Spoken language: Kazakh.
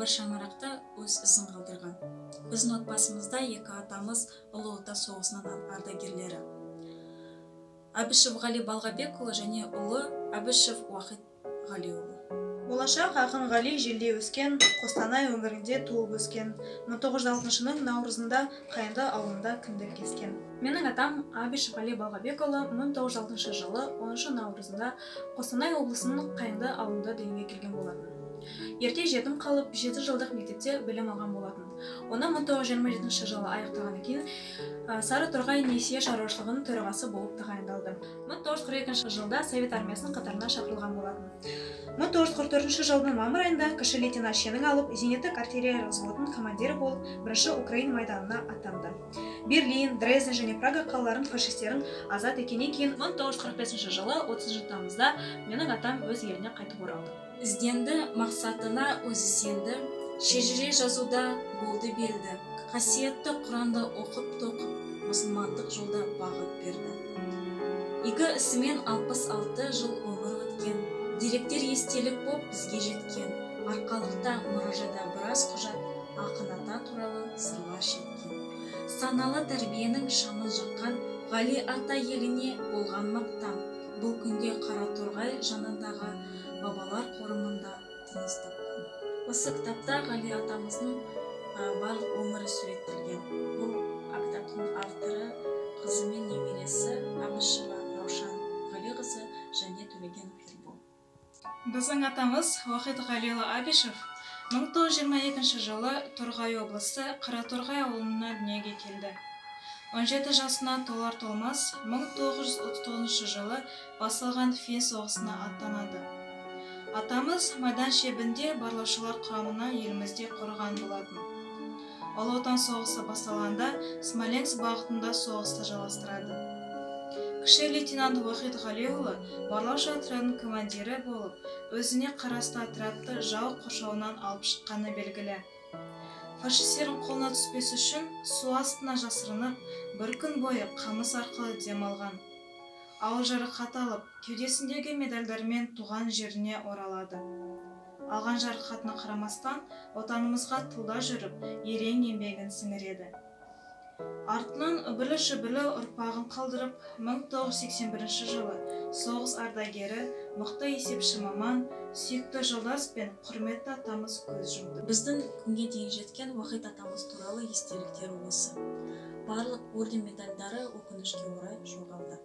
бір шаңырақта өз ізін қалдырған. Біздің отбасымызда екі атамыз Ұлы Отан соғысының ардагерлері. Әбішев Ғали Балғабекұлы және ұлы Әбішев Уахит Ғалиұлы. Болашақ ақын Ғали желде өскен, Қостанай өңірінде туып өскен. 1906 наурызында Қайынды ауылында кіндік кескен. Менің атам Әбішев Ғали Балғабекұлы 1906 жылы 10 наурызында Қостанай облысының Қайынды ауылында дүниеге келген болатын. Ерте жетім қалып, 7 жылдық мектепте білім алған болатын. Оны 1927 жылы аяқтағаннан кейін Сарыторғай несие шаруашылығының төрағасы болып тағайындалды. 1942 жылда Совет армиясының қатарына шақырылған болатын. 1944 жылдың мамыр айында кіші лейтенант шенін алып, зениттік артиллерия взводының командирі болып, бірінші Украин майданына аттанды. Берлин, Дрезден және Прага қалаларын фашистерін азат еткеннен кейін 1945 жылы 30 тамызда менің атам өз еліне қайтып оралды. Ізденді мақсатына өзі сенді, шежіре жазуда болды белді. Қасиетті Құранды оқып-тоқып, мұсылмандық жолда бағыт берді. Игі ісімен 66 жыл өмір өткен, деректер естелік боп бізге жеткен. Арқалықта мұражайда біраз құжат, ақын ата туралы сырлар шеткен. Саналы тәрбиенің шамын жаққан, Ғали ата еліне болған мақтан. Бұл күнде Қараторғай жанындағы бабалар қорымында тыныс тапқан. Осы кітапта Ғали атамыздың барлық өмірі суреттелген. Бұл кітаптың авторы қызы мен немересі Әбішева Раушан Ғалиқызы және Төлегенов Ербол. Біздің атамыз Уахит Ғалиұлы Әбішев 1922 жылы Торғай облысы Қараторғай ауылына дүниеге келді. 17 жасына толар-толмас 1939 жылы басылған Фин соғысына аттанады. Атамыз майдан шебінде барлаушылар құрамына елімізде қорған болатын. Ұлы Отан соғысы басталғанда Смоленск бағытында соғысты жалғастырады. Кіші лейтенант Уахит Ғалиұлы барлаушы отрядының командирі болып, өзіне қарасты отрядты жау қоршауынан алып шыққаны белгілі. Фашистердің қолына түспес үшін су астына жасырынып, бір күн бойы қамыс арқылы демалған. Ауыр жарақат алып, кеудесіндегі медальдармен туған жеріне оралады. Алған жарақатына қарамастан, отанымызға тылда жүріп, ерен еңбегін сіңіреді. Артынан үбілі-шүбілі ұрпағын қалдырып, 1981 жылы соғыс ардагері, мықты есепші маман, сүйікті жолдас пен құрметті атамыз көз жұмды. Біздің күнге дейін жеткен Уахит атамыз туралы естеліктері осы. Барлық орден медальдары өкінішке орай жоғалды.